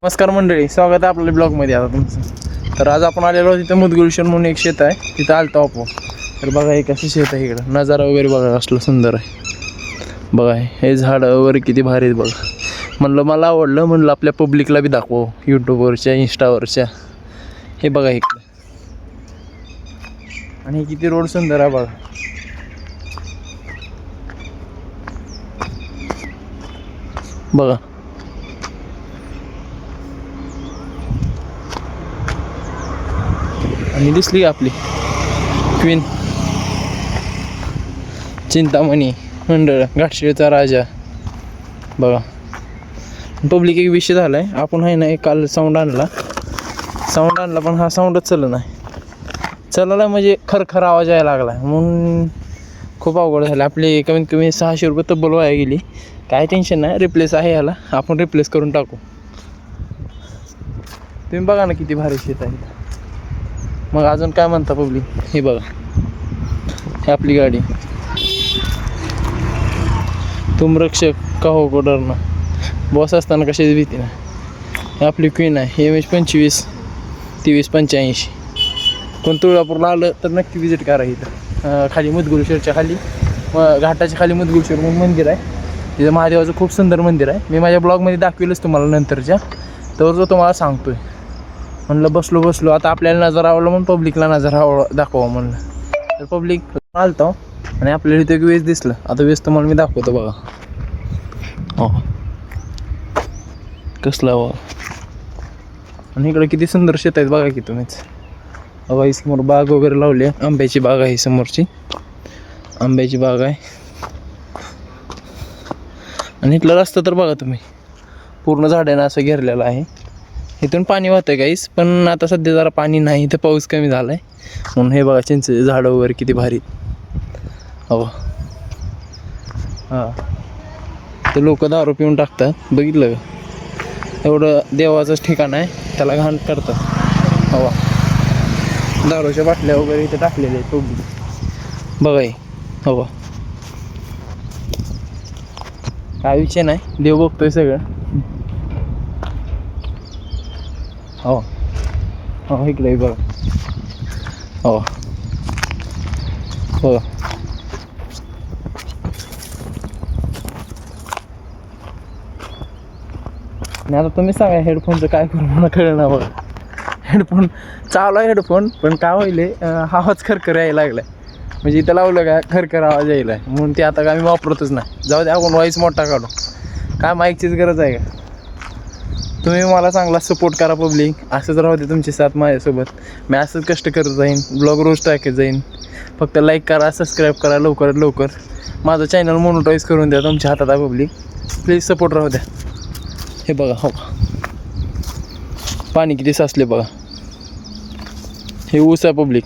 नमस्कार मंडळी, स्वागत आहे आपल्या ब्लॉगमध्ये. आता तुमचं तर आज आपण आलेलो तिथं मुदगुलशन म्हणून एक शेत आहे, तिथं आलतो आपण. तर बघा एक अशी शेत आहे, इकडं नजारा वगैरे बघा असलं सुंदर आहे. बघा हे झाडं वगैरे किती भारी आहेत बघा. म्हणलं मला आवडलं, म्हणलं आपल्या पब्लिकला बी दाखवू, यूट्यूबवरच्या इंस्टावरच्या. हे बघा इकडं, आणि किती रोड सुंदर आहे बघा. बघा आणि दिसली आपली क्वीन चिंतामणी मंडळ, घाटशिळचा राजा. बघा पब्लिक एक विषय झाला आहे. आपण आहे ना एक काल साऊंड आणला पण हा साऊंडच चालला नाही. चालला म्हणजे खरखर आवाज यायला लागला, म्हणून खूप अवघड झालं. आपली कमीत कमी 600 रुपये तब्बल वाया गेली. काय टेन्शन नाही, रिप्लेस आहे याला, आपण रिप्लेस करून टाकू. तुम्ही बघा ना किती भारी शेत आहे. मग अजून काय म्हणता पब्लिक? हे बघा, हे आपली गाडी. तुम रक्षक का हो को डरना, बॉस असताना कशाची भीती नाही. हे आपली क्वीन आहे, MH 25 23 85. कोण तुळजापूरला आलं तर नक्की विजिट करा. इथं खाली मुदगुलशरच्या खाली, घाटाच्या खाली मुदगुलशर म्हणून मंदिर आहे. तिथं महादेवाचं खूप सुंदर मंदिर आहे. मी माझ्या ब्लॉगमध्ये दाखवेलच तुम्हाला नंतरच्या, तर जो तुम्हाला सांगतोय. म्हणलं बसलो आता आपल्याला नजर आवडलं म्हणून पब्लिकला नजर दाखवा म्हणलं. तर पब्लिक आलतो आणि आपल्याला इथं एक वेस दिसलं. आता वेस तुम्हाला मी दाखवतो बघा. हो कसला वा, आणि इकडे किती सुंदर शेत आहेत बघा की तुम्हीच. बघा ही समोर बाग वगैरे लावली आहे, आंब्याची बाग आहे समोरची, आंब्याची बाग आहे. आणि इथला रस्ता तर बघा तुम्ही, पूर्ण झाडांना असं घेरलेलं आहे. इथून पाणी वाहतं गाईस, पण आता सध्या जरा पाणी नाही, इथं पाऊस कमी झाला आहे म्हणून. हे बघा चिंचेचे झाडं वगैरे किती भारी. हो हां, ते लोक दारू पिऊन टाकतात, बघितलं का? एवढं देवाचंच ठिकाण आहे, त्याला घाण करतात. हवा दारूच्या बाटल्या वगैरे इथे टाकलेले आहेत पब्लिक. बघा हे हवा, काय विषय नाही, देव बघतोय सगळं. हो हो इकडे बघा. हो हो आणि आता तुम्ही सांगा हेडफोनचं काय करू, मला कळलं ना बघा. हेडफोन चालू आहे, हेडफोन पण काय होईल आवाज खरखर यायला लागलाय. म्हणजे इथं लावलं का खरखर आवाज यायला आहे, म्हणून ते आता काय मी वापरतच नाही. जाऊ दे, आपण व्हॉइस मोठा काढू. काय माईकचीच गरज आहे का? तुम्ही मला चांगला सपोर्ट करा पब्लिक, असंच राहू दे तुमची साथ माझ्यासोबत. मी असंच कष्ट करत जाईन, ब्लॉग रोज टाकत जाईन. फक्त लाईक करा, सबस्क्राईब करा लवकरात लवकर. माझं चॅनल मोनोटाईज करून द्या, तुमच्या हातात आहे पब्लिक. प्लीज सपोर्ट राहू द्या. हे बघा हो, पाणी किती साचले बघा. हे ऊस आहे पब्लिक.